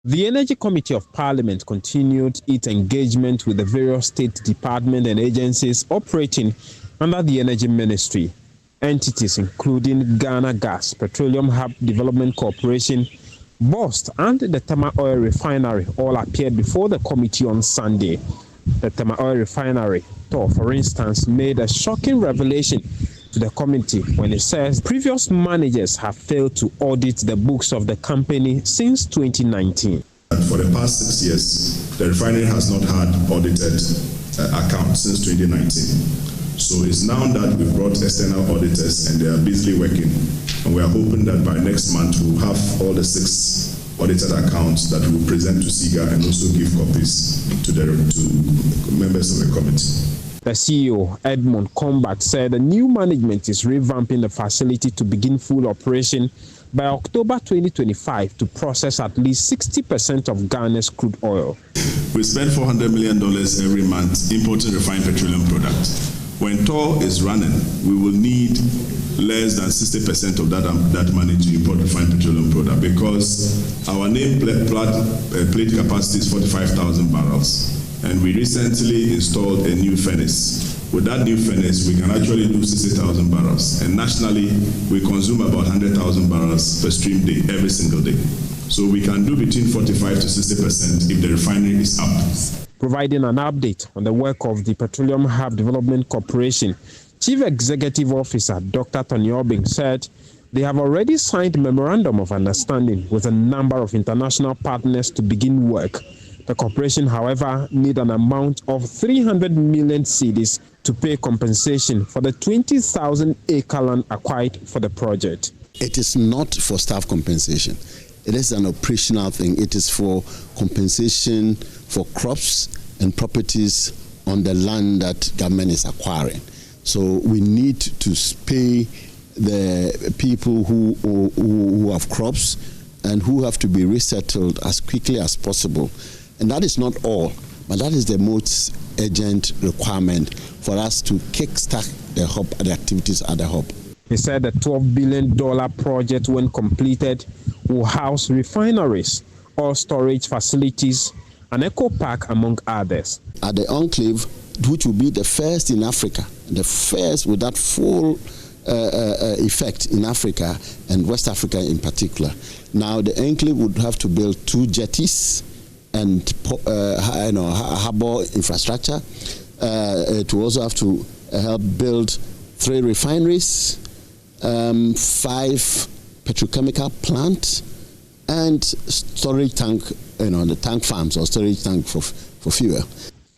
The Energy Committee of Parliament continued its engagement with the various state departments and agencies operating under the Energy Ministry. Entities including Ghana Gas, Petroleum Hub Development Corporation, BOST, and the Tema Oil Refinery all appeared before the committee on Sunday. The Tema Oil Refinery, TOR, for instance, made a shocking revelation to the committee when it says previous managers have failed to audit the books of the company since 2019. For the past 6 years, the refinery has not had audited accounts since 2019. So it's now that we've brought external auditors and they are busily working, and we are hoping that by next month we'll have all the 6 audited accounts that we'll present to SIGA and also give copies to members of the committee. The CEO, Edmund Kombat, said the new management is revamping the facility to begin full operation by October 2025 to process at least 60% of Ghana's crude oil. We spend $400 million every month importing refined petroleum products. When TOR is running, we will need less than 60% of that money to import refined petroleum product because our nameplate capacity is 45,000 barrels. And we recently installed a new furnace. With that new furnace, we can actually do 60,000 barrels. And nationally, we consume about 100,000 barrels per stream day, every single day. So we can do between 45 to 60% if the refinery is up. Providing an update on the work of the Petroleum Hub Development Corporation, Chief Executive Officer Dr. Tony Obing said they have already signed a memorandum of understanding with a number of international partners to begin work. The corporation, however, need an amount of 300 million cedis to pay compensation for the 20,000-acre land acquired for the project. It is not for staff compensation. It is an operational thing. It is for compensation for crops and properties on the land that government is acquiring. So we need to pay the people who have crops and who have to be resettled as quickly as possible. And that is not all, but that is the most urgent requirement for us to kickstart the activities at the hub. He said the $12 billion project, when completed, will house refineries, oil storage facilities, an eco park, among others. At the enclave, which will be the first in Africa, the first with that full effect in Africa and West Africa in particular. Now, the enclave would have to build 2 jetties and harbor infrastructure. It will also have to help build 3 refineries, 5 petrochemical plants, and storage tank, the tank farms or storage tank for fuel.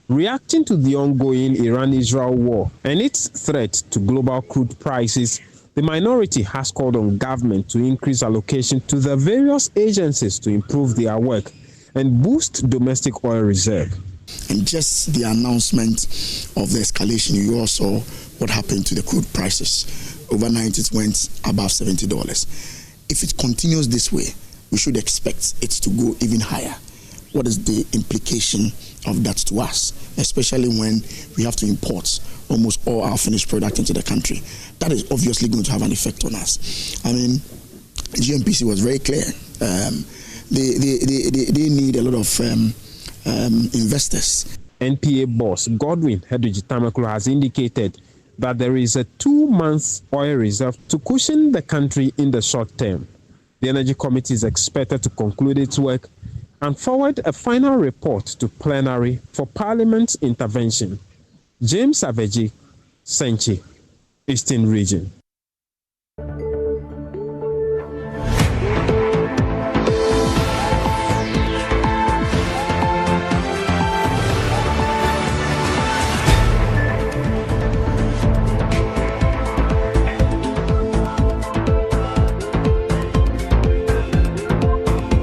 Reacting to the ongoing Iran-Israel war and its threat to global crude prices, the minority has called on government to increase allocation to the various agencies to improve their work and boost domestic oil reserve. And just the announcement of the escalation, you all saw what happened to the crude prices. Overnight, it went above $70. If it continues this way, we should expect it to go even higher. What is the implication of that to us, especially when we have to import almost all our finished product into the country? That is obviously going to have an effect on us. I mean, GMPC was very clear. They need a lot of investors. NPA boss Godwin Hedwig has indicated that there is a 2-month oil reserve to cushion the country in the short term. The Energy Committee is expected to conclude its work and forward a final report to plenary for Parliament's intervention. James Aveji, Senchi, Eastern Region.